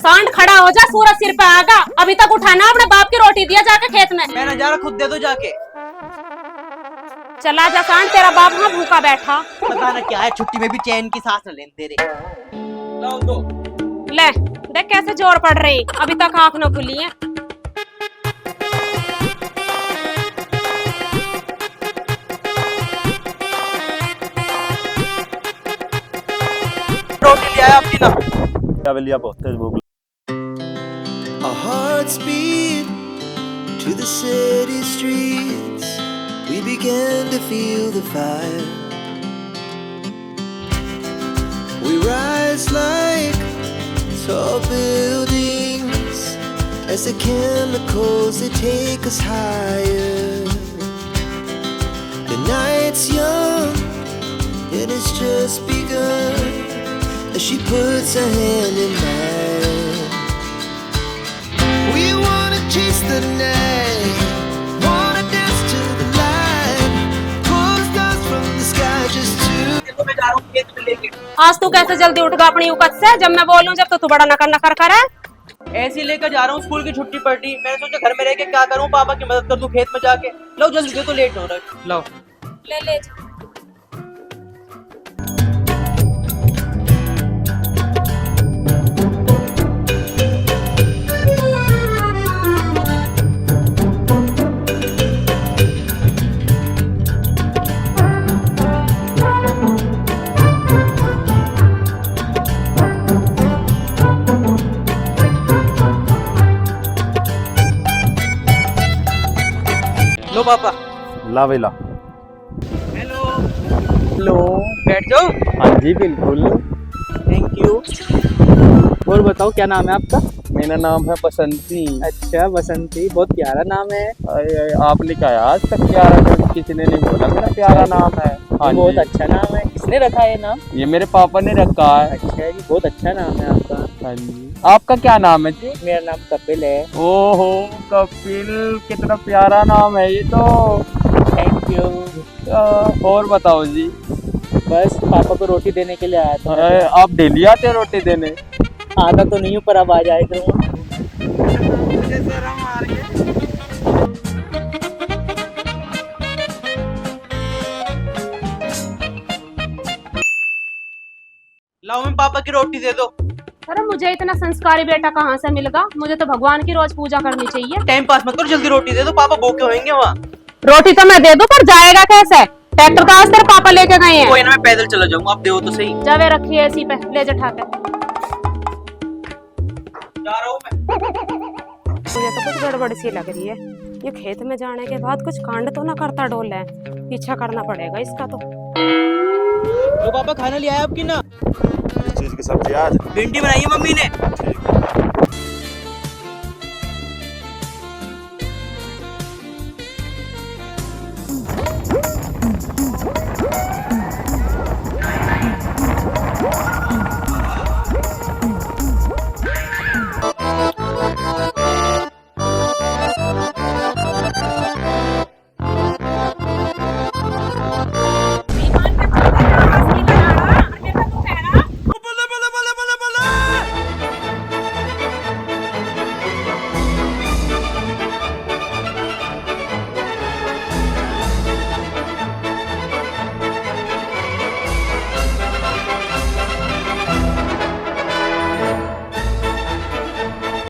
सांड खड़ा हो जा, सूरज सिर पे आगा। अभी तक उठाना, अपने बाप की रोटी दिया जाके खेत में। मैं नजारा खुद दे दो जाके। चला जा सांड, तेरा बाप वहाँ भूखा बैठा। पता ना क्या है, छुट्टी में भी चैन की सांस न लेने दे रहे। लाओ दो। ले देख कैसे जोर पड़ रही, अभी तक आंख न खुली है। रोटी ले आया आपकी ना। क्या लिया, बहुत तेज भूख। Our hearts beat to the city streets. We began to feel the fire. We rise like tall buildings as the chemicals they take us higher. The night's young and it's just begun as she puts her hand in mine. We wanna chase the night, wanna dance to the light, pull stars from the sky just to. तो मैं जा रहा हूँ खेत में लेके। आज तू कैसे जल्दी उठ गया अपनी उकत से? जब मैं बोलूं जब तो तू बड़ा नकर नकर करे। ऐसे ही लेकर जा रहा हूँ, स्कूल की छुट्टी पड़ रही। मैंने सोचा घर में रह के क्या करूँ, पापा की मदद कर दूँ खेत में जाके। लो जल्दी दे, तो लेट हो रहा है। लाओ। ले ले लो पापा। ला वेला। हेलो। हेलो। बैठ जाओ। हाँ जी बिल्कुल। Thank you. और बताओ क्या नाम है आपका? मेरा नाम है बसंती। अच्छा बसंती, बहुत प्यारा नाम है। आपने कहा आज तक प्यारा, किसी ने नहीं बोला मेरा प्यारा नाम है। हाँ बहुत जी। अच्छा नाम है। किसने रखा है नाम? ये मेरे पापा ने रखा है। अच्छा जी, बहुत अच्छा नाम है आपका। हाँ जी। आपका क्या नाम है जी? मेरा नाम कपिल है। ओहो कपिल, कितना प्यारा नाम है ये तो। Thank you. और बताओ जी। बस पापा को रोटी देने के लिए आया था। आप डेली आते हैं रोटी देने? आता तो नहीं हूँ पर अब आ जाए करूँगा। लाओ मैं पापा की रोटी दे दो। अरे मुझे इतना संस्कारी बेटा कहाँ से मिलेगा? मुझे तो भगवान की रोज पूजा करनी चाहिए। टाइम पास मत करो, जल्दी रोटी दे दो, पापा भूखे होंगे वहाँ। रोटी तो मैं दे दूं पर जाएगा कैसे? ट्रैक्टर तो आज तेरे पापा लेके गए हैं। कोई ना, मैं पैदल चला जाऊंगा, आप दो तो सही। जावे रखिए इसी पे, ले जा ठाके। जा रहा हूँ मैं। मुझे तो कुछ गड़बड़ सी लग रही है। ये खेत में जाने के बाद कुछ कांड तो ना करता डोल है। पीछा करना पड़ेगा इसका तो। तो पापा खाना ले आया आपकी ना? किस चीज की सब्जी आज? भिंडी बनाई है मम्मी ने।